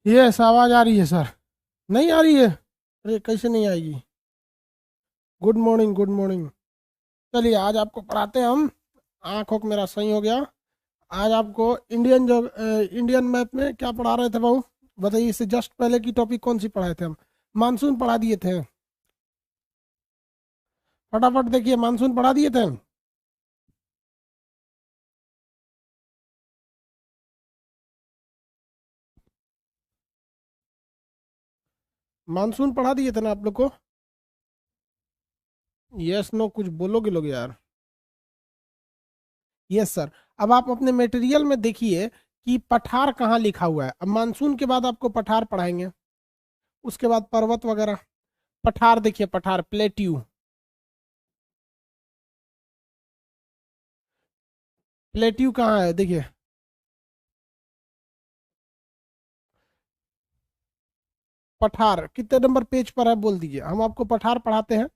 Yes, आवाज आ रही है सर। नहीं आ रही है? अरे कैसे नहीं आएगी? Good morning, good morning. चलिए आज आपको पढ़ाते हैं हम। आँखों को मेरा सही हो गया। आज आपको इंडियन मैप में क्या पढ़ा रहे थे बाबू? बताइए, इससे जस्ट पहले की टॉपिक कौन सी पढ़ाए थे हम? मानसून पढ़ा दिए थे। फटाफट देखिए, मानसून पढ़ा दिए थे हम। मानसून पढ़ा दिए थे ना आप लोग को? यस नो कुछ बोलोगे लोग यार। Yes sir. अब आप अपने मटेरियल में देखिए कि पठार कहाँ लिखा हुआ है। अब मानसून के बाद आपको पठार पढ़ाएंगे, उसके बाद पर्वत वगैरह। पठार देखिए, पठार प्लेट्यू। प्लेट्यू कहाँ है देखिए। पठार कितने नंबर पेज पर है बोल दीजिए, हम आपको पठार पढ़ाते हैं।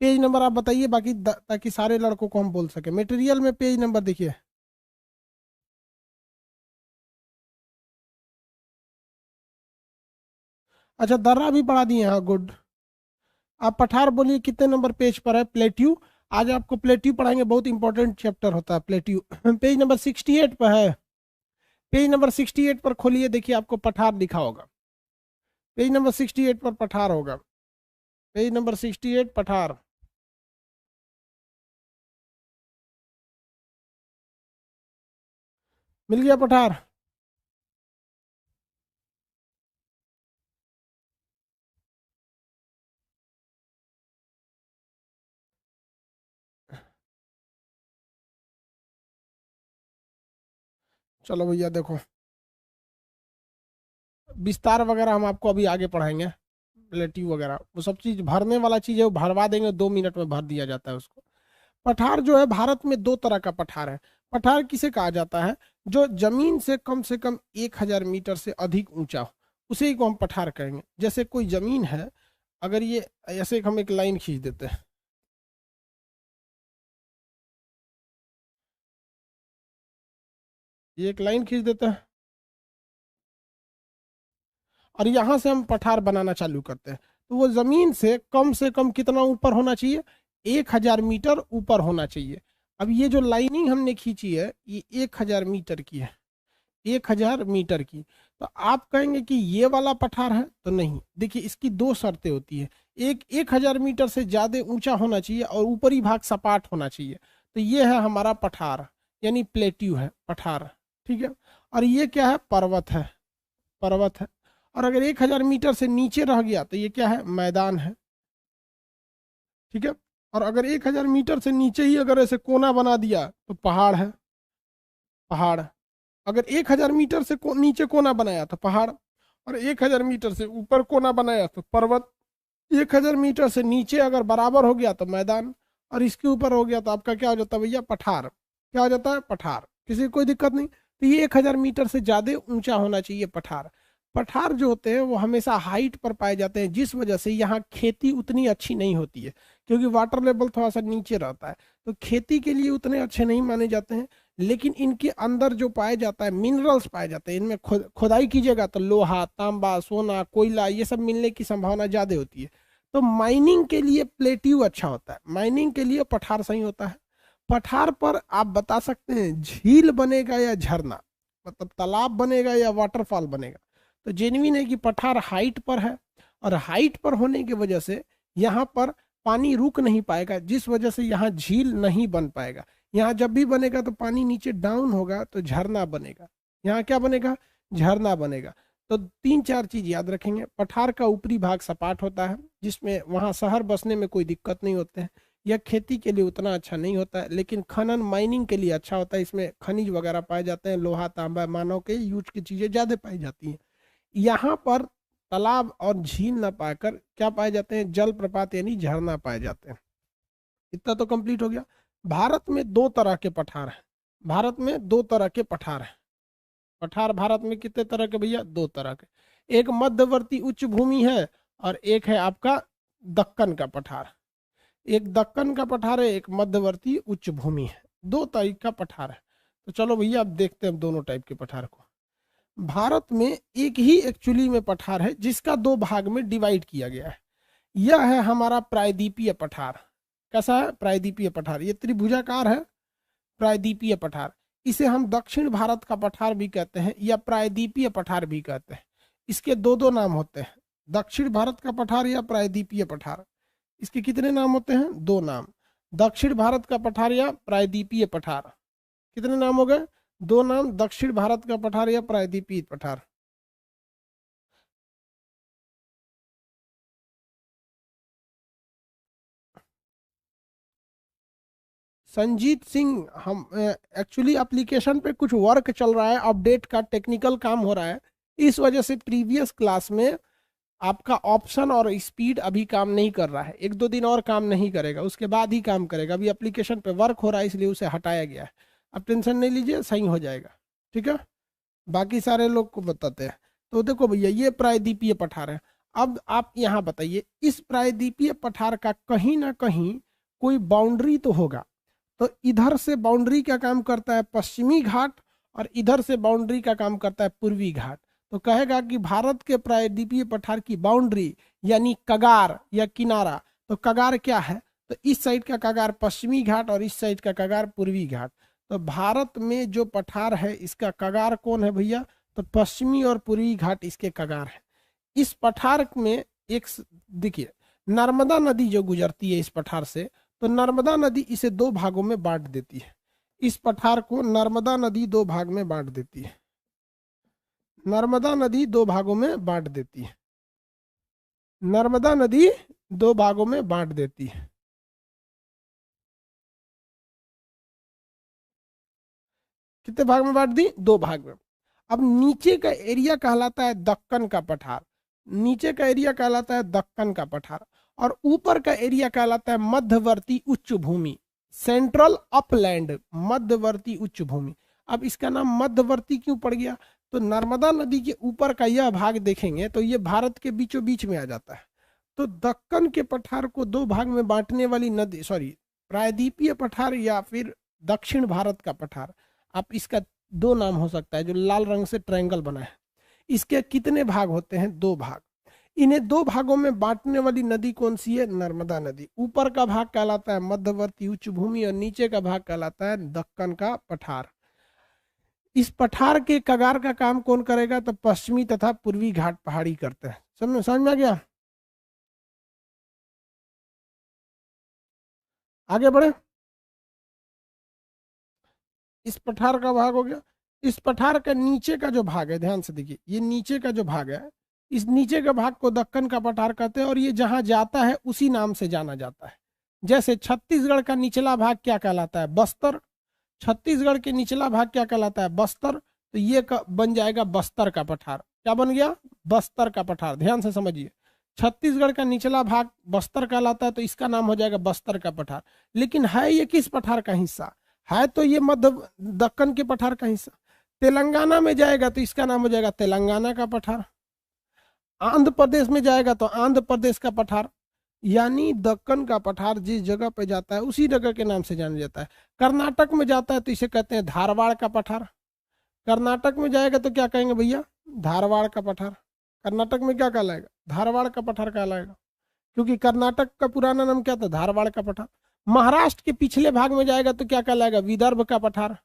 पेज नंबर आप बताइए, बाकी ताकि सारे लड़कों को हम बोल सके। मटेरियल में पेज नंबर देखिए। अच्छा, दर्रा भी पढ़ा दिए, हाँ गुड। आप पठार बोलिए कितने नंबर पेज पर है प्लेट्यू। आज आपको प्लेट्यू पढ़ाएंगे, बहुत इंपॉर्टेंट चैप्टर होता है प्लेट्यू। पेज नंबर 68 पर है। पेज नंबर 68 पर खोलिए, देखिए आपको पठार लिखा होगा। पेज नंबर 68 पर पठार होगा। पेज नंबर 68 पठार। मिल गया पठार? चलो भैया देखो, विस्तार वगैरह हम आपको अभी आगे पढ़ाएंगे। रिलेटिव वगैरह वो सब चीज भरने वाला चीज है, वो भरवा देंगे, 2 मिनट में भर दिया जाता है उसको। पठार जो है, भारत में दो तरह का पठार है। पठार किसे कहा जाता है? जो जमीन से कम 1,000 मीटर से अधिक ऊंचा हो, उसे ही को हम पठार कहेंगे। जैसे कोई जमीन है, अगर ये ऐसे हम एक लाइन खींच देते हैं, ये एक लाइन खींच देते हैं, और यहाँ से हम पठार बनाना चालू करते हैं, तो वो जमीन से कम कितना ऊपर होना चाहिए? 1,000 मीटर ऊपर होना चाहिए। अब ये जो लाइनिंग हमने खींची है, ये 1,000 मीटर की है। 1,000 मीटर की। तो आप कहेंगे कि ये वाला पठार है, तो नहीं। देखिए, इसकी दो शर्तें होती है। एक, 1,000 मीटर से ज्यादा ऊंचा होना चाहिए और ऊपरी भाग सपाट होना चाहिए। तो ये है हमारा पठार, यानी प्लेट्यू है पठार। ठीक है। और ये क्या है? पर्वत है। पर्वत है। और अगर 1,000 मीटर से नीचे रह गया तो ये क्या है? मैदान है। ठीक है। और अगर 1,000 मीटर से नीचे ही अगर ऐसे कोना बना दिया तो पहाड़ है। पहाड़। अगर 1,000 मीटर से नीचे कोना बनाया तो पहाड़। और 1,000 मीटर से ऊपर कोना बनाया तो पर्वत। 1,000 मीटर से नीचे अगर बराबर हो गया तो मैदान। और इसके ऊपर हो गया तो आपका क्या हो जाता है भैया? पठार। क्या हो जाता है? पठार। किसी को कोई दिक्कत नहीं। तो ये 1,000 मीटर से ज्यादा ऊंचा होना चाहिए पठार। पठार जो होते हैं वो हमेशा हाइट पर पाए जाते हैं, जिस वजह से यहाँ खेती उतनी अच्छी नहीं होती है, क्योंकि वाटर लेवल थोड़ा सा नीचे रहता है। तो खेती के लिए उतने अच्छे नहीं माने जाते हैं। लेकिन इनके अंदर जो पाए जाता है, मिनरल्स पाए जाते हैं, इनमें खुदाई कीजिएगा तो लोहा, तांबा, सोना, कोयला, ये सब मिलने की संभावना ज्यादा होती है। तो माइनिंग के लिए प्लेट्यू अच्छा होता है, माइनिंग के लिए पठार सही होता है। पठार पर आप बता सकते हैं झील बनेगा या झरना, मतलब तालाब बनेगा या वाटरफॉल बनेगा। तो जेन्युइन है कि पठार हाइट पर है। और हाइट पर होने की वजह से यहाँ पर पानी रुक नहीं पाएगा, जिस वजह से यहाँ झील नहीं बन पाएगा। यहाँ जब भी बनेगा तो पानी नीचे डाउन होगा तो झरना बनेगा। यहाँ क्या बनेगा? झरना बनेगा। तो तीन चार चीज याद रखेंगे। पठार का ऊपरी भाग सपाट होता है, जिसमें वहाँ शहर बसने में कोई दिक्कत नहीं होते हैं। यह खेती के लिए उतना अच्छा नहीं होता है, लेकिन खनन माइनिंग के लिए अच्छा होता है। इसमें खनिज वगैरह पाए जाते हैं, लोहा, तांबा, मानव के यूज की चीजें ज्यादा पाई जाती हैं। यहाँ पर तालाब और झील ना पाकर क्या पाए जाते हैं? जल प्रपात यानी झरना पाए जाते हैं। इतना तो कंप्लीट हो गया। भारत में दो तरह के पठार हैं। भारत में दो तरह के पठार हैं। पठार भारत में कितने तरह के भैया? दो तरह के। एक मध्यवर्ती उच्च भूमि है, और एक है आपका दक्कन का पठार। एक दक्कन का पठार है, एक मध्यवर्ती उच्च भूमि है। दो टाइप का पठार है। तो चलो भैया अब देखते हैं दोनों टाइप के पठार को। भारत में एक ही एक्चुअली में पठार है जिसका दो भाग में डिवाइड किया गया है। यह है हमारा प्रायद्वीपीय पठार। कैसा है? प्रायद्वीपीय पठार। ये त्रिभुजाकार है, प्रायद्वीपीय पठार। इसे हम दक्षिण भारत का पठार भी कहते हैं या प्रायद्वीपीय पठार भी कहते हैं। इसके दो दो नाम होते हैं, दक्षिण भारत का पठार या प्रायद्वीपीय पठार। इसके कितने नाम होते हैं? दो नाम, दक्षिण भारत का पठार या प्रायद्वीपीय पठार। कितने नाम हो गए? दो नाम, दक्षिण भारत का पठार या प्रायद्वीपीय पठार। संजीत सिंह, हम एक्चुअली एप्लीकेशन पे कुछ वर्क चल रहा है, अपडेट का टेक्निकल काम हो रहा है, इस वजह से प्रीवियस क्लास में आपका ऑप्शन और स्पीड अभी काम नहीं कर रहा है। एक दो दिन और काम नहीं करेगा, उसके बाद ही काम करेगा। अभी एप्लीकेशन पे वर्क हो रहा है इसलिए उसे हटाया गया है। अब टेंशन नहीं लीजिए, सही हो जाएगा। ठीक है, बाकी सारे लोग को बताते हैं। तो देखो भैया, ये प्रायद्वीपीय पठार है। अब आप यहाँ बताइए, इस प्रायद्वीपीय पठार का कहीं ना कहीं कोई बाउंड्री तो होगा। तो इधर से बाउंड्री का काम करता है पश्चिमी घाट और इधर से बाउंड्री का काम करता है पूर्वी घाट। तो कहेगा कि भारत के प्रायद्वीपीय पठार की बाउंड्री यानी कगार या किनारा, तो कगार क्या है? तो इस साइड का कगार पश्चिमी घाट और इस साइड का कगार पूर्वी घाट। तो भारत में जो पठार है इसका कगार कौन है भैया? तो पश्चिमी और पूर्वी घाट इसके कगार है। इस पठार में एक देखिए, नर्मदा नदी जो गुजरती है इस पठार से, तो नर्मदा नदी इसे दो भागों में बांट देती है। इस पठार को नर्मदा नदी दो भाग में बांट देती है। नर्मदा नदी दो भागों में बांट देती है। नर्मदा नदी दो भागों में बांट देती है। कितने भाग में बांट दी? दो भाग में। अब नीचे का एरिया कहलाता है दक्कन का पठार। नीचे का एरिया कहलाता है दक्कन का पठार और ऊपर का एरिया कहलाता है मध्यवर्ती उच्च भूमि, सेंट्रल अपलैंड, मध्यवर्ती उच्च भूमि। अब इसका नाम मध्यवर्ती क्यों पड़ गया? तो नर्मदा नदी के ऊपर का यह भाग देखेंगे तो ये भारत के बीचों बीच में आ जाता है। तो दक्कन के पठार को दो भाग में बांटने वाली नदी, सॉरी, प्रायद्वीपीय पठार या फिर दक्षिण भारत का पठार, आप इसका दो नाम हो सकता है, जो लाल रंग से ट्रायंगल बना है। इसके कितने भाग होते हैं? दो भाग। इन्हें दो भागों में बांटने वाली नदी कौन सी है? नर्मदा नदी। ऊपर का भाग कहलाता है मध्यवर्ती उच्च भूमि और नीचे का भाग कहलाता है दक्कन का पठार। इस पठार के कगार का काम कौन करेगा? तो पश्चिमी तथा पूर्वी घाट पहाड़ी करते हैं। समझ में आ गया? आगे बढ़े। इस पठार का भाग हो गया। इस पठार का नीचे का जो भाग है, ध्यान से देखिए, ये नीचे का जो भाग है, इस नीचे के भाग को दक्कन का पठार कहते हैं और ये जहां जाता है उसी नाम से जाना जाता है। जैसे छत्तीसगढ़ का निचला भाग क्या कहलाता है? बस्तर। छत्तीसगढ़ के निचला भाग क्या कहलाता है? बस्तर। तो ये बन जाएगा बस्तर का पठार। क्या बन गया? बस्तर का पठार। ध्यान से समझिए, छत्तीसगढ़ का निचला भाग बस्तर कहलाता है तो इसका नाम हो जाएगा बस्तर का पठार। लेकिन है ये किस पठार का हिस्सा? है तो ये मध्य दक्कन के पठार का हिस्सा। तेलंगाना में जाएगा तो इसका नाम हो जाएगा तेलंगाना का पठार। आंध्र प्रदेश में जाएगा तो आंध्र प्रदेश का पठार। यानी दक्कन का पठार जिस जगह पे जाता है उसी जगह के नाम से जाना जाता है। कर्नाटक में जाता है तो इसे कहते हैं धारवाड़ का पठार। कर्नाटक में जाएगा तो क्या कहेंगे भैया? धारवाड़ का पठार। कर्नाटक में क्या कहलाएगा? धारवाड़ का पठार कहलाएगा, क्योंकि कर्नाटक का पुराना नाम क्या था? धारवाड़ का पठार। महाराष्ट्र के पिछले भाग में जाएगा तो क्या कहलाएगा? विदर्भ का पठार।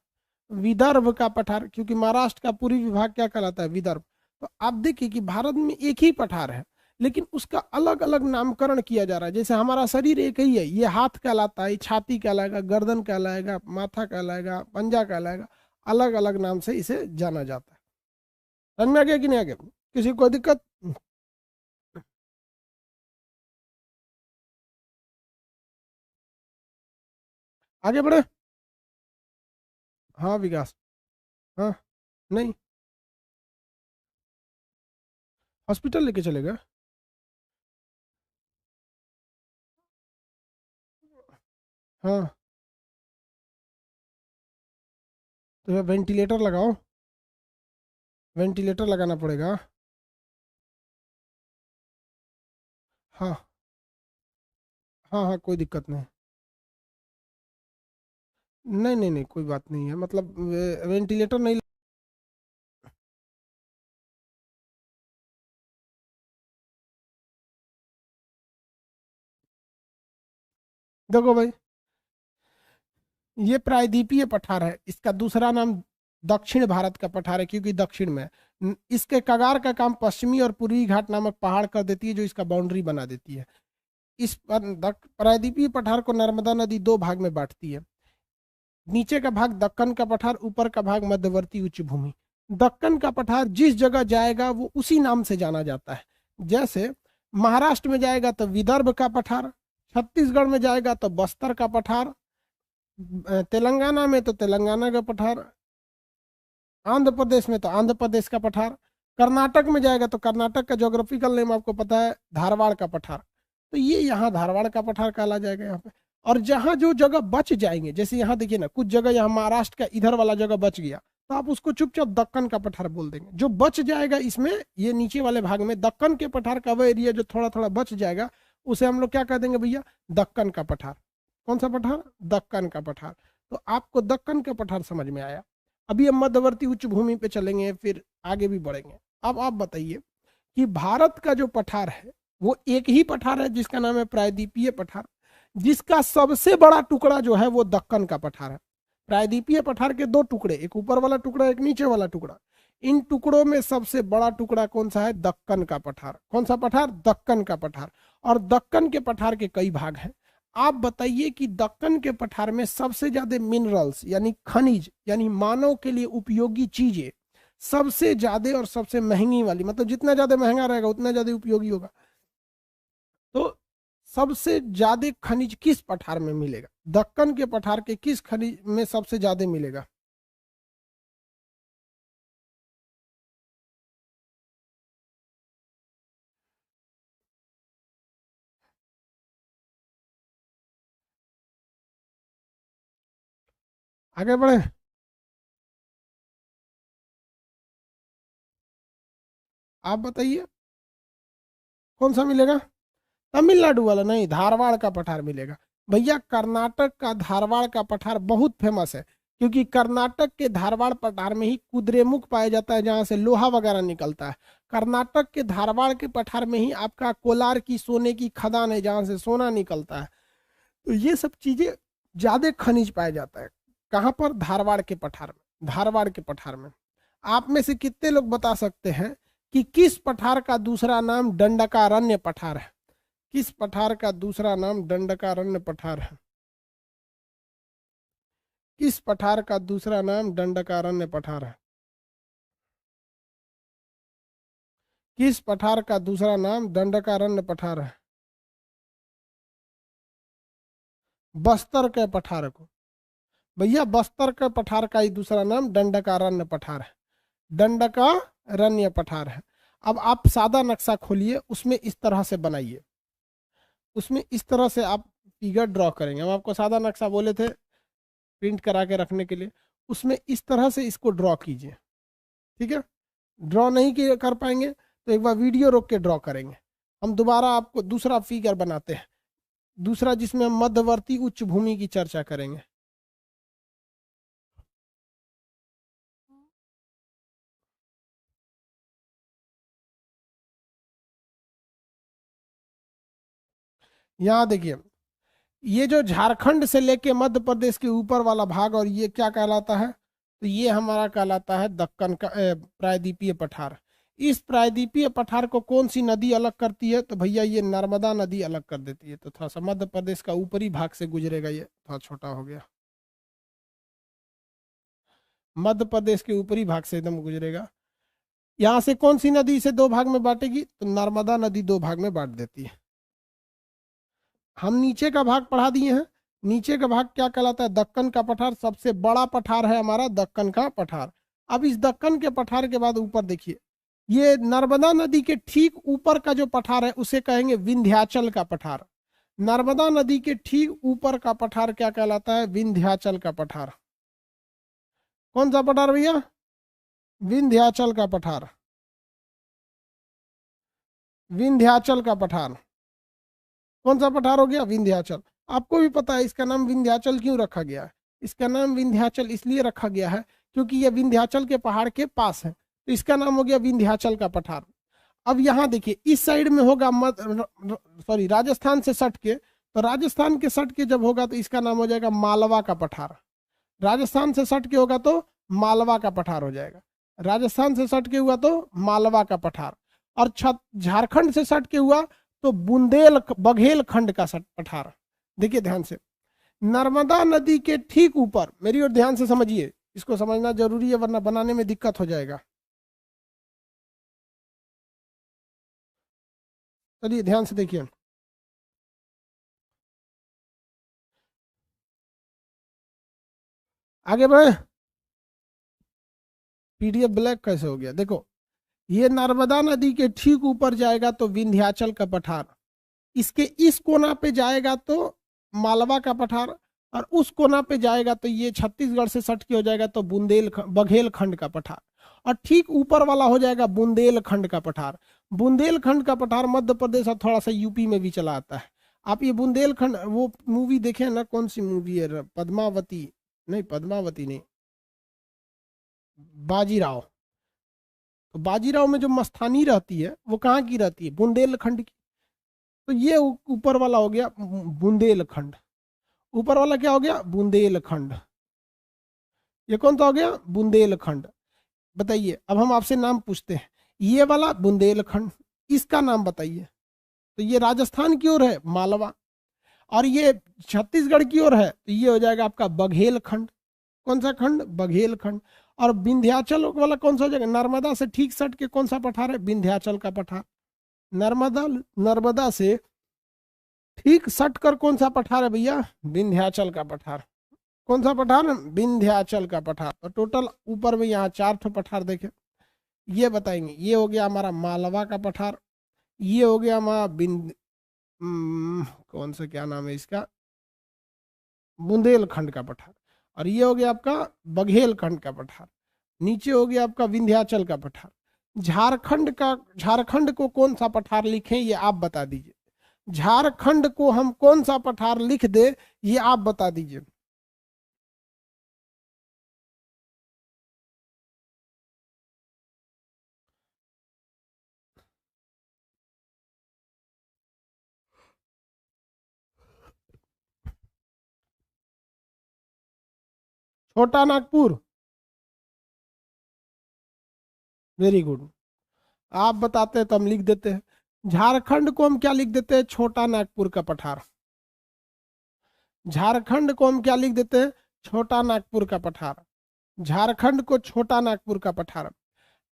विदर्भ का पठार, क्योंकि महाराष्ट्र का पूर्वी विभाग क्या कहलाता है? विदर्भ। तो आप देखिए कि भारत में एक ही पठार है लेकिन उसका अलग अलग नामकरण किया जा रहा है। जैसे हमारा शरीर एक ही है, ये हाथ कहलाता है, छाती कहलाएगा, गर्दन कहलाएगा, माथा कहलाएगा, पंजा कहलाएगा, अलग अलग नाम से इसे जाना जाता है। समझ में आ गया कि नहीं आ गया? किसी को दिक्कत? आगे बढ़े। हाँ विकास। हाँ। नहीं, हॉस्पिटल लेके चलेगा। हाँ, तो वेंटिलेटर लगाओ, वेंटिलेटर लगाना पड़ेगा। हाँ हाँ हाँ, कोई दिक्कत नहीं। नहीं नहीं नहीं, कोई बात नहीं है, मतलब वेंटिलेटर नहीं। देखो भाई, ये प्रायद्वीपीय पठार है, इसका दूसरा नाम दक्षिण भारत का पठार है क्योंकि दक्षिण में है। इसके कगार का काम पश्चिमी और पूर्वी घाट नामक पहाड़ कर देती है जो इसका बाउंड्री बना देती है। इस प्रायद्वीपीय पठार को नर्मदा नदी दो भाग में बांटती है। नीचे का भाग दक्कन का पठार, ऊपर का भाग मध्यवर्ती उच्च भूमि। दक्कन का पठार जिस जगह जाएगा वो उसी नाम से जाना जाता है। जैसे महाराष्ट्र में जाएगा तो विदर्भ का पठार, छत्तीसगढ़ में जाएगा तो बस्तर का पठार, तेलंगाना में तो तेलंगाना का पठार, आंध्र प्रदेश में तो आंध्र प्रदेश का पठार, कर्नाटक में जाएगा तो कर्नाटक का ज्योग्राफिकल नेम आपको पता है धारवाड़ का पठार, तो ये यहाँ धारवाड़ का पठार कहला जाएगा यहाँ पे। और जहाँ जो जगह बच जाएंगे, जैसे यहाँ देखिए ना, कुछ जगह यहाँ महाराष्ट्र का इधर वाला जगह बच गया तो आप उसको चुपचाप दक्कन का पठार बोल देंगे। जो बच जाएगा इसमें, ये नीचे वाले भाग में दक्कन के पठार का वो एरिया जो थोड़ा थोड़ा बच जाएगा उसे हम लोग क्या कह देंगे भैया, दक्कन का पठार। कौन सा पठार? दक्कन का पठार। तो आपको दक्कन का पठार समझ में आया। अभी हम मध्यवर्ती उच्च भूमि पे चलेंगे, फिर आगे भी बढ़ेंगे। अब आप बताइए कि भारत का जो पठार है वो एक ही पठार है जिसका नाम है प्रायद्वीपीय पठार, जिसका सबसे बड़ा टुकड़ा जो है वो दक्कन का पठार है। प्रायद्वीपीय पठार के दो टुकड़े, एक ऊपर वाला टुकड़ा, एक नीचे वाला टुकड़ा। इन टुकड़ों में सबसे बड़ा टुकड़ा कौन सा है? दक्कन का पठार। कौन सा पठार? दक्कन का पठार। और दक्कन के पठार के कई भाग हैं। आप बताइए कि दक्कन के पठार में सबसे ज्यादा मिनरल्स यानी खनिज यानी मानव के लिए उपयोगी चीजें सबसे ज्यादा और सबसे महंगी वाली, मतलब जितना ज्यादा महंगा रहेगा उतना ज्यादा उपयोगी होगा, तो सबसे ज्यादा खनिज किस पठार में मिलेगा? दक्कन के पठार के किस खनिज में सबसे ज्यादा मिलेगा? आगे बढ़े। आप बताइए कौन सा मिलेगा? तमिलनाडु वाला नहीं, धारवाड़ का पठार मिलेगा। भैया कर्नाटक का धारवाड़ का पठार बहुत फेमस है क्योंकि कर्नाटक के धारवाड़ पठार में ही कुद्रेमुख पाया जाता है जहां से लोहा वगैरह निकलता है। कर्नाटक के धारवाड़ के पठार में ही आपका कोलार की सोने की खदान है जहां से सोना निकलता है। तो ये सब चीजें ज्यादा खनिज पाया जाता है। कहाँ पर? धारवाड़ के पठार में। धारवाड़ के पठार में आप में से कितने लोग बता सकते हैं कि किस पठार का दूसरा नाम दंडकारण्य पठार है? किस पठार का दूसरा नाम दंडकारण्य पठार है? किस पठार का दूसरा नाम दंडकारण्य पठार है? किस पठार का दूसरा नाम दंडकारण्य पठार है? बस्तर के पठार को। भैया बस्तर के पठार का ही दूसरा नाम दंडकारण्य पठार है। दंडकारण्य पठार है। अब आप सादा नक्शा खोलिए, उसमें इस तरह से बनाइए। उसमें इस तरह से आप फिगर ड्रॉ करेंगे। हम आपको सादा नक्शा बोले थे प्रिंट करा के रखने के लिए, उसमें इस तरह से इसको ड्रॉ कीजिए। ठीक है, ड्रॉ नहीं कर पाएंगे तो एक बार वीडियो रोक के ड्रॉ करेंगे। हम दोबारा आपको दूसरा फिगर बनाते हैं, दूसरा जिसमें हम मध्यवर्ती उच्च भूमि की चर्चा करेंगे। यहाँ देखिए, ये जो झारखंड से लेके मध्य प्रदेश के ऊपर वाला भाग, और ये क्या कहलाता है? तो ये हमारा कहलाता है दक्कन का प्रायद्वीपीय पठार। इस प्रायद्वीपीय पठार को कौन सी नदी अलग करती है? तो भैया ये नर्मदा नदी अलग कर देती है। तो थोड़ा सा मध्य प्रदेश का ऊपरी भाग से गुजरेगा, ये थोड़ा छोटा हो गया, मध्य प्रदेश के ऊपरी भाग से एकदम गुजरेगा। यहाँ से कौन सी नदी इसे दो भाग में बांटेगी? तो नर्मदा नदी दो भाग में बांट देती है। हम नीचे का भाग पढ़ा दिए हैं। नीचे का भाग क्या कहलाता है? दक्कन का पठार। सबसे बड़ा पठार है हमारा दक्कन का पठार। अब इस दक्कन के पठार के बाद ऊपर देखिए, ये नर्मदा नदी के ठीक ऊपर का जो पठार है उसे कहेंगे विंध्याचल का पठार। नर्मदा नदी के ठीक ऊपर का पठार क्या कहलाता है? विंध्याचल का पठार। कौन सा पठार भैया? विंध्याचल का पठार। विंध्याचल का पठार। कौन सा पठार हो गया? विंध्याचल। आपको भी पता है इसका नाम विंध्याचल क्यों रखा गया है? इसका नाम विंध्याचल इसलिए रखा गया है क्योंकि यह विंध्याचल के पहाड़ के पास है, तो इसका नाम हो गया विंध्याचल का पठार। अब यहाँ देखिए, इस साइड में होगा राजस्थान से सट के तो राजस्थान के सट के जब होगा तो इसका नाम हो जाएगा मालवा का पठार। राजस्थान से सट के होगा तो मालवा का पठार हो जाएगा। राजस्थान से सट के हुआ तो मालवा का पठार। और झारखंड से सट के हुआ तो बघेलखंड का पठार। देखिए ध्यान से, नर्मदा नदी के ठीक ऊपर, मेरी ओर ध्यान से समझिए, इसको समझना जरूरी है वरना बनाने में दिक्कत हो जाएगा। चलिए ध्यान से देखिए, आगे बढ़े। पीडीएफ ब्लैक कैसे हो गया? देखो, ये नर्मदा नदी के ठीक ऊपर जाएगा तो विंध्याचल का पठार, इसके इस कोना पे जाएगा तो मालवा का पठार, और उस कोना पे जाएगा तो ये छत्तीसगढ़ से सट के हो जाएगा तो बघेलखंड का पठार, और ठीक ऊपर वाला हो जाएगा बुंदेलखंड का पठार। बुंदेलखंड का पठार मध्य प्रदेश और थोड़ा सा यूपी में भी चला आता है। आप ये बुंदेलखंड वो मूवी देखे ना, कौन सी मूवी है, पद्मावती नहीं, पद्मावती नहीं, बाजीराव। तो बाजीराव में जो मस्तानी रहती है वो कहाँ की रहती है? बुंदेलखंड की। तो ये ऊपर वाला हो गया बुंदेलखंड, ऊपर वाला क्या हो गया? बुंदेलखंड। ये कौन सा हो गया? बुंदेलखंड। बताइए, अब हम आपसे नाम पूछते हैं, ये वाला बुंदेलखंड, इसका नाम बताइए। तो ये राजस्थान की ओर है मालवा, और ये छत्तीसगढ़ की ओर है तो ये हो जाएगा आपका बघेलखंड। कौन सा खंड? बघेलखंड। और विंध्याचल वाला कौन सा हो जाएगा? नर्मदा से ठीक सट के कौन सा पठार है? विंध्याचल का पठार। नर्मदा से ठीक सट कर कौन सा पठार है भैया? विंध्याचल का पठार। कौन सा पठार? विंध्याचल का पठार। तो टोटल ऊपर में यहाँ 4 ठो पठार देखे, ये बताएंगे। ये हो गया हमारा मालवा का पठार, ये हो गया हमारा कौन सा, क्या नाम है इसका, बुंदेलखंड का पठार, और ये हो गया आपका बघेलखंड का पठार। नीचे हो गया आपका विंध्याचल का पठार। झारखंड को कौन सा पठार लिखें ये आप बता दीजिए। झारखंड को हम कौन सा पठार लिख दे ये आप बता दीजिए। छोटा नागपुर, वेरी गुड। आप बताते हैं तो हम लिख देते हैं। झारखंड को हम क्या लिख देते हैं? छोटा नागपुर का पठार। झारखंड को हम क्या लिख देते हैं? छोटा नागपुर का पठार। झारखंड को छोटा नागपुर का पठार।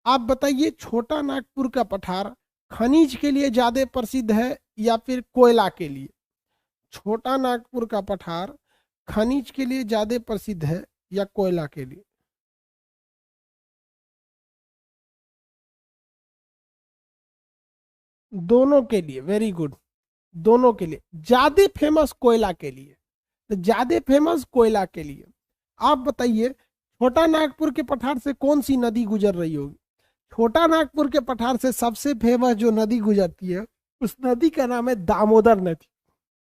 आप बताइए, छोटा नागपुर का पठार खनिज के लिए ज्यादा प्रसिद्ध है या फिर कोयला के लिए? छोटा नागपुर का पठार खनिज के लिए ज्यादा प्रसिद्ध है या कोयला के लिए? दोनों के लिए, वेरी गुड। दोनों के लिए। ज्यादा फेमस कोयला के लिए, तो ज्यादा फेमस कोयला के लिए। आप बताइए, छोटा नागपुर के पठार से कौन सी नदी गुजर रही होगी? छोटा नागपुर के पठार से सबसे फेमस जो नदी गुजरती है उस नदी का नाम है दामोदर नदी।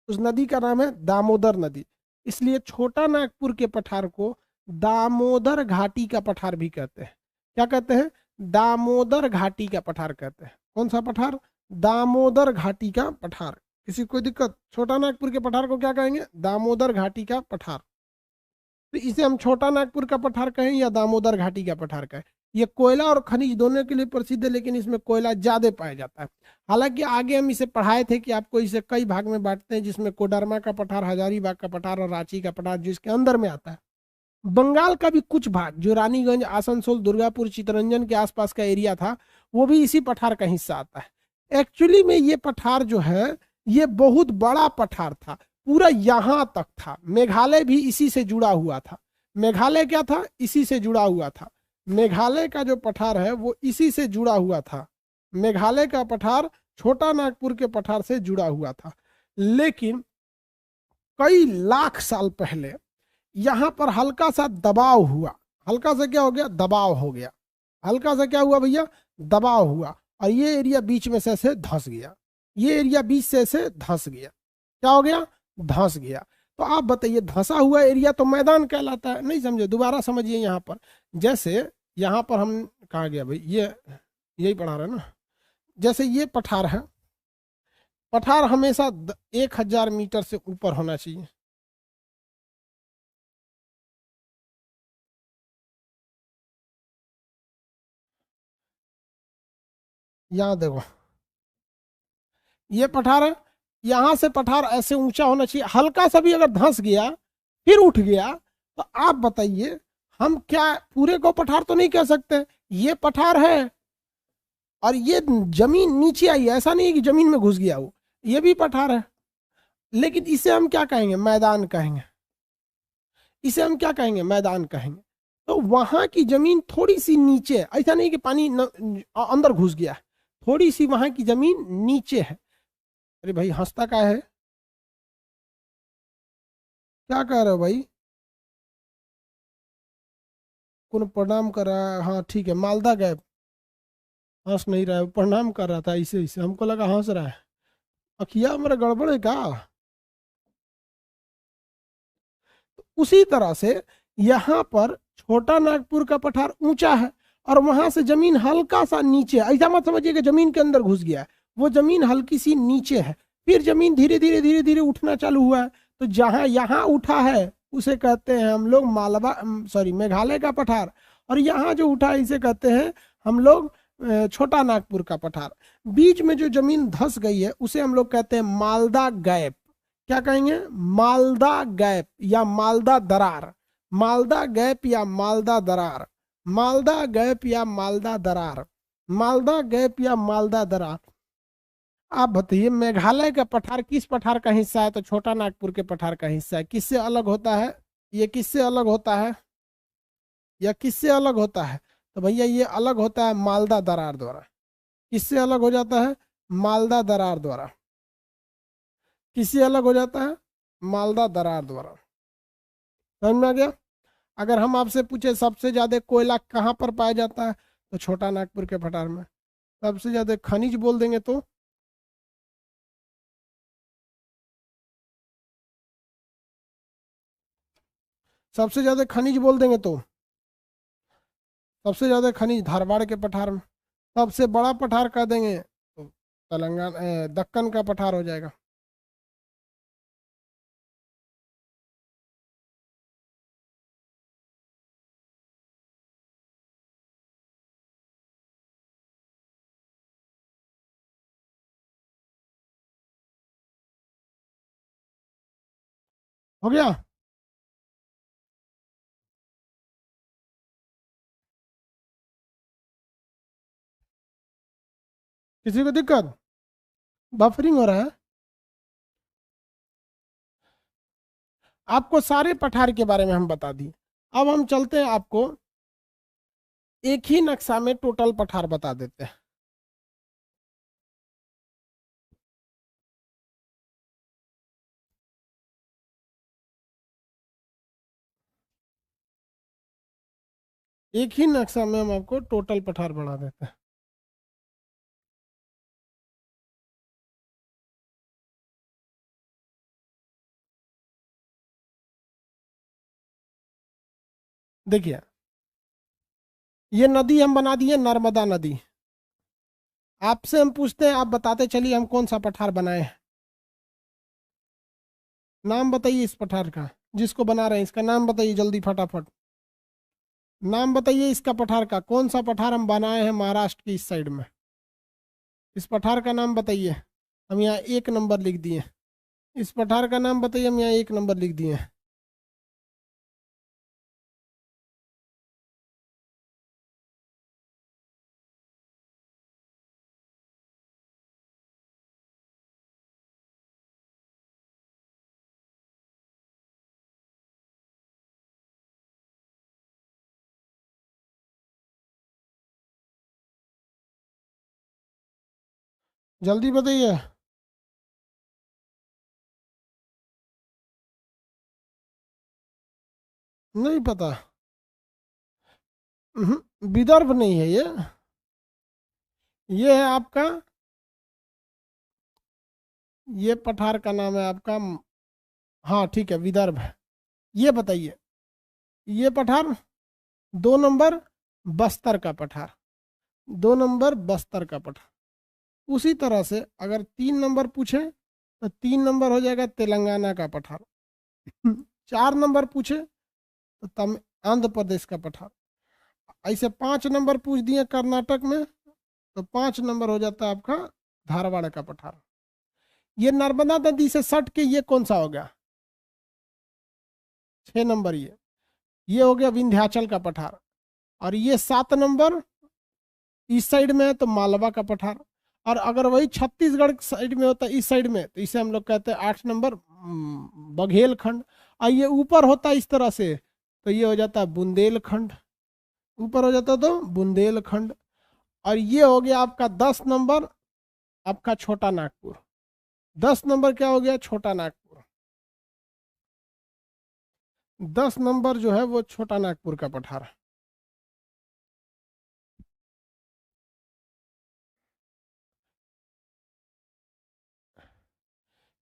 उस नदी का नाम है दामोदर नदी। इसलिए छोटा नागपुर के पठार को दामोदर घाटी का पठार भी कहते हैं। क्या कहते हैं? दामोदर घाटी का पठार कहते हैं। कौन सा पठार? दामोदर घाटी का पठार। किसी कोई दिक्कत? छोटा नागपुर के पठार को क्या कहेंगे? दामोदर घाटी का पठार। तो इसे हम छोटा नागपुर का पठार कहें या दामोदर घाटी का पठार कहें, ये कोयला और खनिज दोनों के लिए प्रसिद्ध है, लेकिन इसमें कोयला ज्यादा पाया जाता है। हालांकि आगे हम इसे पढ़ाए थे कि आपको इसे कई भाग में बांटते हैं, जिसमें कोडरमा का पठार, हजारीबाग का पठार और रांची का पठार जो इसके अंदर में आता है। बंगाल का भी कुछ भाग जो रानीगंज, आसनसोल, दुर्गापुर, चितरंजन के आसपास का एरिया था वो भी इसी पठार का हिस्सा आता है। एक्चुअली में ये पठार जो है ये बहुत बड़ा पठार था, पूरा यहां तक था। मेघालय भी इसी से जुड़ा हुआ था। मेघालय क्या था? इसी से जुड़ा हुआ था। मेघालय का जो पठार है वो इसी से जुड़ा हुआ था। मेघालय का पठार छोटा नागपुर के पठार से जुड़ा हुआ था। लेकिन कई लाख साल पहले यहां पर हल्का सा दबाव हुआ। हल्का सा क्या हो गया? दबाव हो गया। हल्का सा क्या हुआ भैया? दबाव हुआ, और ये एरिया बीच में से ऐसे धंस गया। ये एरिया बीच से ऐसे धंस गया। क्या हो गया? धंस गया। तो आप बताइए, धंसा हुआ एरिया तो मैदान कहलाता है। नहीं समझे? दोबारा समझिए। यहाँ पर जैसे यहाँ पर हम कहाँ गया भाई, ये यही पढ़ा रहे ना। जैसे ये पठार है, पठार हमेशा 1000 मीटर से ऊपर होना चाहिए। यहाँ देखो, ये पठार है, यहाँ से पठार ऐसे ऊंचा होना चाहिए, हल्का सा भी अगर धंस गया फिर उठ गया तो आप बताइए, हम क्या पूरे को पठार तो नहीं कह सकते। ये पठार है और ये जमीन नीचे आई है, ऐसा नहीं है कि जमीन में घुस गया वो, ये भी पठार है। लेकिन इसे हम क्या कहेंगे, मैदान कहेंगे। इसे हम क्या कहेंगे, मैदान कहेंगे। तो वहां की जमीन थोड़ी सी नीचे है, ऐसा नहीं कि पानी अंदर घुस गया, थोड़ी सी वहां की जमीन नीचे है। अरे भाई हंसता का है, क्या कह रहे हो भाई? कौन प्रणाम कर रहा है? हाँ ठीक है, मालदा गए, हंस नहीं रहा है, प्रणाम कर रहा था ऐसे ऐसे, हमको लगा हंस रहा है। अखिया मेरा गड़बड़ है क्या? उसी तरह से यहाँ पर छोटा नागपुर का पठार ऊंचा है और वहां से जमीन हल्का सा नीचे है। ऐसा मत समझिए कि जमीन के अंदर घुस गया है, वो जमीन हल्की सी नीचे है, फिर जमीन धीरे धीरे धीरे धीरे उठना चालू हुआ है। तो जहां यहाँ उठा है उसे कहते हैं हम लोग मालवा, सॉरी मेघालय का पठार, और यहाँ जो उठा है इसे कहते हैं हम लोग छोटा नागपुर का पठार। बीच में जो जमीन धंस गई है उसे हम लोग कहते हैं मालदा गैप। क्या कहेंगे, मालदा गैप या मालदा दरार, मालदा गैप या मालदा दरार, मालदा गैप या मालदा दरार, मालदा गैप या मालदा दरार। आप बताइए मेघालय का पठार किस पठार का हिस्सा है? तो छोटा नागपुर के पठार का हिस्सा है। किससे अलग होता है? ये किससे अलग होता है या किससे अलग होता है? तो भैया ये अलग होता है मालदा दरार द्वारा। किससे अलग हो जाता है? मालदा दरार द्वारा। किससे अलग हो जाता है? मालदा दरार द्वारा। समझ में आ गया? अगर हम आपसे पूछे सबसे ज्यादा कोयला कहाँ पर पाया जाता है, तो छोटा नागपुर के पठार में। सबसे ज्यादा खनिज बोल देंगे तो सबसे ज्यादा खनिज बोल देंगे तो सबसे ज्यादा खनिज धारवाड़ के पठार में। सबसे बड़ा पठार कह देंगे तो तेलंगाना दक्कन का पठार हो जाएगा। हो गया? किसी को दिक्कत? बफरिंग हो रहा है? आपको सारे पठार के बारे में हम बता दिए। अब हम चलते हैं, आपको एक ही नक्शा में टोटल पठार बता देते हैं। एक ही नक्शा में हम आपको टोटल पठार बना देते हैं। देखिए, ये नदी हम बना दिए नर्मदा नदी। आपसे हम पूछते हैं, आप बताते चलिए हम कौन सा पठार बनाए हैं। नाम बताइए इस पठार का, जिसको बना रहे हैं इसका नाम बताइए जल्दी फटाफट। नाम बताइए इसका पठार का, कौन सा पठार हम बनाए हैं महाराष्ट्र की इस साइड में। इस पठार का नाम बताइए। हम यहाँ 1 नंबर लिख दिए। इस पठार का नाम बताइए, हम यहाँ 1 नंबर लिख दिए। जल्दी बताइए। नहीं पता? विदर्भ नहीं है ये है आपका, ये पठार का नाम है आपका, हाँ ठीक है विदर्भ है। ये बताइए, ये पठार 2 नंबर बस्तर का पठार, 2 नंबर बस्तर का पठार। उसी तरह से अगर 3 नंबर पूछे तो 3 नंबर हो जाएगा तेलंगाना का पठार। 4 नंबर पूछे तो तम आंध्र प्रदेश का पठार। ऐसे 5 नंबर पूछ दिए कर्नाटक में तो 5 नंबर हो जाता है आपका धारवाड़ का पठार। ये नर्मदा नदी से सट के ये कौन सा हो गया? 6 नंबर ये हो गया विंध्याचल का पठार। और ये 7 नंबर इस साइड में है तो मालवा का पठार। और अगर वही छत्तीसगढ़ साइड में होता है इस साइड में तो इसे हम लोग कहते हैं 8 नंबर बघेलखंड। और ये ऊपर होता है इस तरह से तो ये हो जाता है बुंदेलखंड, ऊपर हो जाता तो बुंदेलखंड। और ये हो गया आपका 10 नंबर आपका छोटा नागपुर। 10 नंबर क्या हो गया? छोटा नागपुर। 10 नंबर जो है वो छोटा नागपुर का पठार।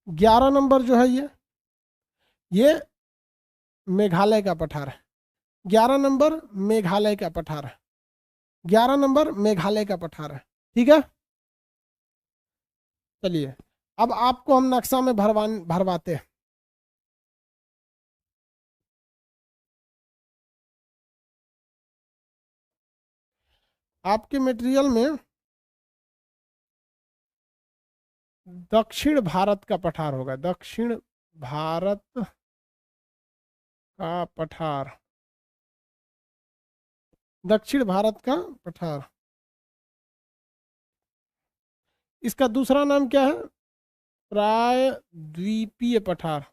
11 नंबर जो है ये मेघालय का पठार है। 11 नंबर मेघालय का पठार है। 11 नंबर मेघालय का पठार है। ठीक है, चलिए अब आपको हम नक्शा में भरवाते हैं। आपके मटेरियल में दक्षिण भारत का पठार होगा। दक्षिण भारत का पठार, दक्षिण भारत का पठार। इसका दूसरा नाम क्या है? प्रायद्वीपीय पठार।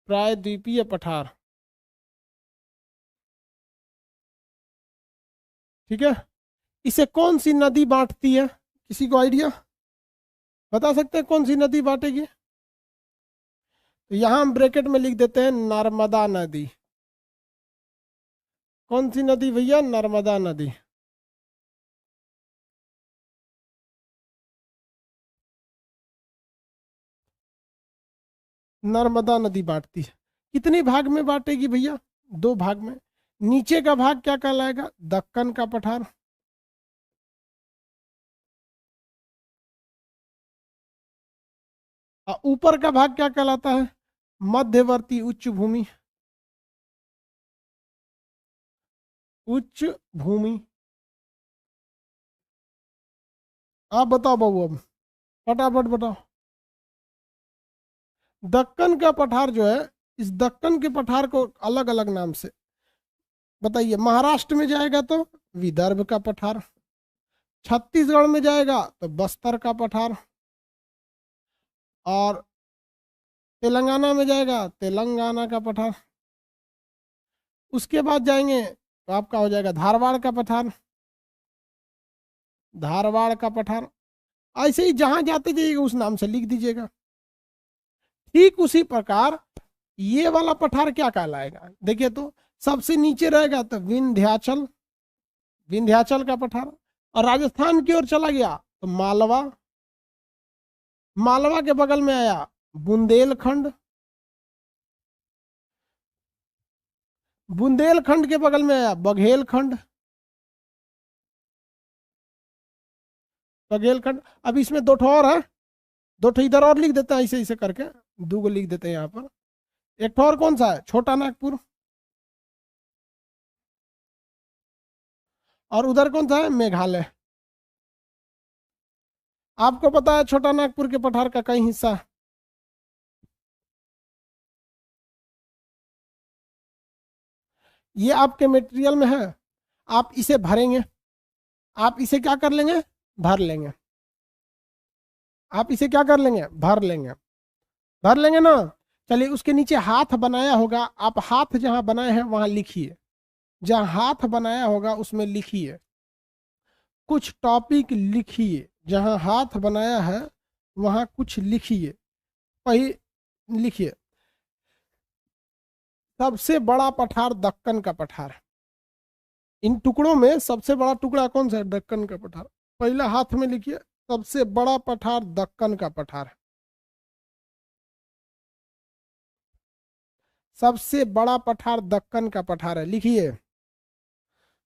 प्रायद्वीपीय पठार। ठीक है, इसे कौन सी नदी बांटती है? किसी को आइडिया बता सकते हैं कौन सी नदी बांटेगी? तो यहां हम ब्रैकेट में लिख देते हैं नर्मदा नदी। कौन सी नदी भैया? नर्मदा नदी। नर्मदा नदी बांटती है। कितने भाग में बांटेगी भैया? 2 भाग में। नीचे का भाग क्या कहलाएगा? दक्कन का पठार। और ऊपर का भाग क्या कहलाता है? मध्यवर्ती उच्च भूमि। उच्च भूमि। आप बताओ बाबू, अब फटाफट बताओ। दक्कन का पठार जो है, इस दक्कन के पठार को अलग अलग नाम से बताइए। महाराष्ट्र में जाएगा तो विदर्भ का पठार, छत्तीसगढ़ में जाएगा तो बस्तर का पठार, और तेलंगाना में जाएगा तेलंगाना का पठार। उसके बाद जाएंगे तो आपका हो जाएगा धारवाड़ का पठार। धारवाड़ का पठार। ऐसे ही जहां जाते जाइएगा उस नाम से लिख दीजिएगा। ठीक उसी प्रकार ये वाला पठार क्या कहलाएगा? देखिए तो सबसे नीचे रहेगा तो विंध्याचल, विंध्याचल का पठार। और राजस्थान की ओर चला गया तो मालवा, मालवा के बगल में आया बुंदेलखंड, बुंदेलखंड के बगल में आया बघेलखंड, बघेलखंड। अब इसमें 2 ठो और है, 2 ठो इधर और लिख देते हैं, ऐसे ऐसे करके 2 को लिख देते हैं यहाँ पर। एक ठो और कौन सा है? छोटा नागपुर। और उधर कौन सा है? मेघालय। आपको पता है छोटा नागपुर के पठार का कई हिस्सा है। ये आपके मटेरियल में है, आप इसे भरेंगे। आप इसे क्या कर लेंगे? भर लेंगे। आप इसे क्या कर लेंगे? भर लेंगे। भर लेंगे ना। चलिए उसके नीचे हाथ बनाया होगा, आप हाथ जहां बनाए हैं वहां लिखिए। जहां हाथ बनाया होगा उसमें लिखिए, कुछ टॉपिक लिखिए। जहां हाथ बनाया है वहां कुछ लिखिए। वही लिखिए। सबसे बड़ा पठार दक्कन का पठार है। इन टुकड़ों में सबसे बड़ा टुकड़ा कौन सा है? दक्कन का पठार। पहला हाथ में लिखिए, सबसे बड़ा पठार दक्कन का पठार है। सबसे बड़ा पठार दक्कन का पठार है, लिखिए।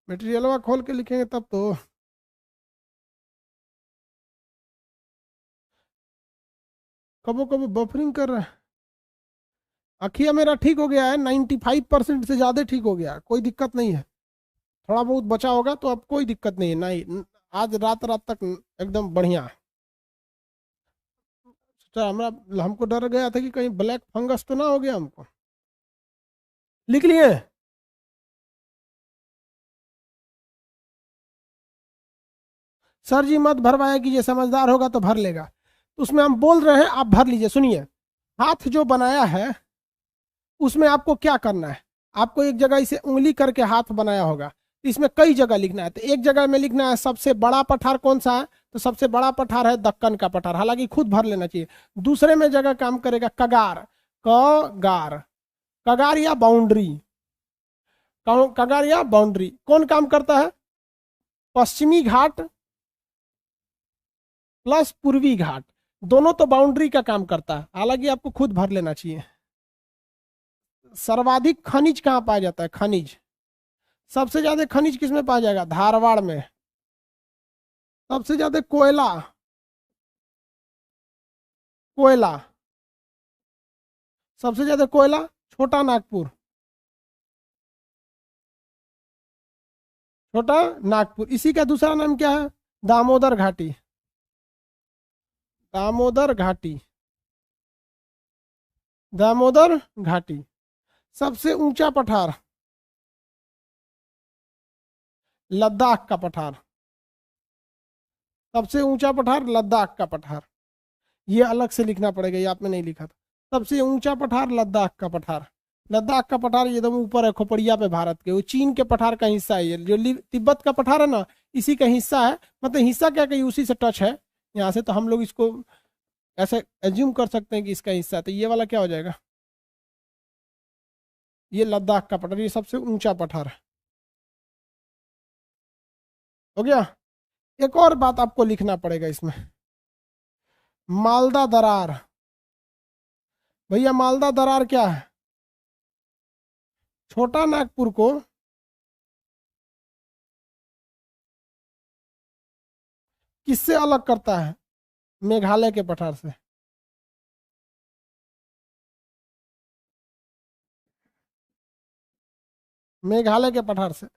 मटेरियल खोल के लिखेंगे तब तो। कबो कबो बफरिंग कर रहा है। अखिया मेरा ठीक हो गया है, 95% से ज़्यादा ठीक हो गया, कोई दिक्कत नहीं है। थोड़ा बहुत बचा होगा तो अब कोई दिक्कत नहीं है, नहीं आज रात रात तक एकदम बढ़िया। सोचा हमरा, हमको डर गया था कि कहीं ब्लैक फंगस तो ना हो गया हमको। लिख लिए? सर जी मत भरवाया कीजिए, समझदार होगा तो भर लेगा। तो उसमें हम बोल रहे हैं, आप भर लीजिए। सुनिए, हाथ जो बनाया है उसमें आपको क्या करना है, आपको एक जगह इसे उंगली करके हाथ बनाया होगा, तो इसमें कई जगह लिखना है। तो एक जगह में लिखना है सबसे बड़ा पठार कौन सा है, तो सबसे बड़ा पठार है दक्कन का पठार, हालांकि खुद भर लेना चाहिए। दूसरे में जगह काम करेगा कगार, कगार, कगार या बाउंड्री, कगार या बाउंड्री कौन काम करता है? पश्चिमी घाट प्लस पूर्वी घाट, दोनों तो बाउंड्री का काम करता है, हालांकि आपको खुद भर लेना चाहिए। सर्वाधिक खनिज कहाँ पाया जाता है? खनिज सबसे ज्यादा खनिज किसमें पाया जाएगा? धारवाड़ में। सबसे ज्यादा कोयला, कोयला सबसे ज्यादा कोयला छोटा नागपुर, छोटा नागपुर। इसी का दूसरा नाम क्या है? दामोदर घाटी, दामोदर घाटी, दामोदर घाटी। सबसे ऊंचा पठार लद्दाख का पठार, सबसे ऊंचा पठार लद्दाख का पठार। ये अलग से लिखना पड़ेगा, ये आपने नहीं लिखा था। सबसे ऊंचा पठार लद्दाख का पठार, लद्दाख का पठार एकदम ऊपर है खोपड़िया पे भारत के, वो चीन के पठार का हिस्सा है। ये जो तिब्बत का पठार है ना, इसी का हिस्सा है, मतलब हिस्सा क्या कहीं उसी से टच है यहाँ से, तो हम लोग इसको ऐसे एज्यूम कर सकते हैं कि इसका हिस्सा है। तो ये वाला क्या हो जाएगा? ये लद्दाख का पठार, ये सबसे ऊंचा पठार है। हो गया? एक और बात आपको लिखना पड़ेगा इसमें, मालदा दरार। भैया मालदा दरार क्या है? छोटा नागपुर को किससे अलग करता है? मेघालय के पठार से। मेघालय के पठार से,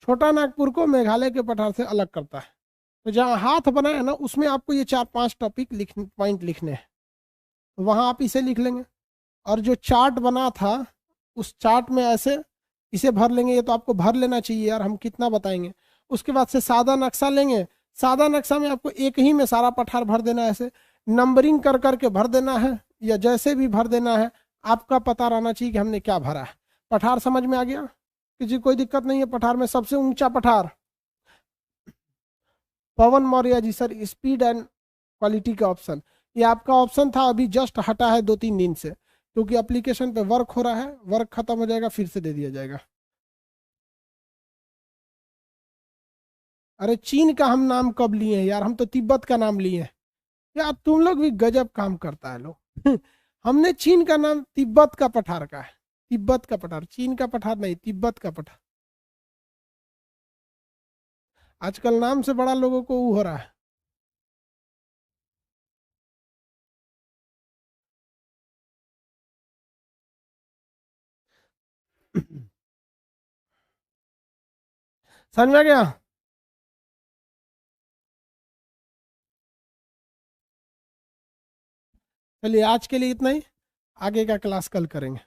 छोटा नागपुर को मेघालय के पठार से अलग करता है। तो जहाँ हाथ बनाया है ना, उसमें आपको ये 4-5 टॉपिक पॉइंट लिखने हैं, तो वहाँ आप इसे लिख लेंगे। और जो चार्ट बना था, उस चार्ट में ऐसे इसे भर लेंगे। ये तो आपको भर लेना चाहिए यार, हम कितना बताएंगे। उसके बाद से सादा नक्शा लेंगे, सादा नक्शा में आपको एक ही में सारा पठार भर देना है, ऐसे नंबरिंग कर करके भर देना है, या जैसे भी भर देना है। आपका पता रहना चाहिए कि हमने क्या भरा है। पठार समझ में आ गया? किसी कोई दिक्कत नहीं है? पठार में सबसे ऊंचा पठार पवन Maurya ji sir, speed and quality का ऑप्शन, ये आपका ऑप्शन था, अभी जस्ट हटा है 2-3 दिन से, क्योंकि एप्लीकेशन पे वर्क हो रहा है, वर्क खत्म हो जाएगा फिर से दे दिया जाएगा। अरे चीन का हम नाम कब लिए हैं यार, हम तो तिब्बत का नाम लिए हैं यार। तुम लोग भी गजब काम करता है लोग। हमने चीन का नाम तिब्बत का पठार का है, तिब्बत का पठार, चीन का पठार नहीं, तिब्बत का पठार। आजकल नाम से बड़ा लोगों को वो हो रहा है। समझ में आ गया? चलिए आज के लिए इतना ही, आगे का क्लास कल करेंगे।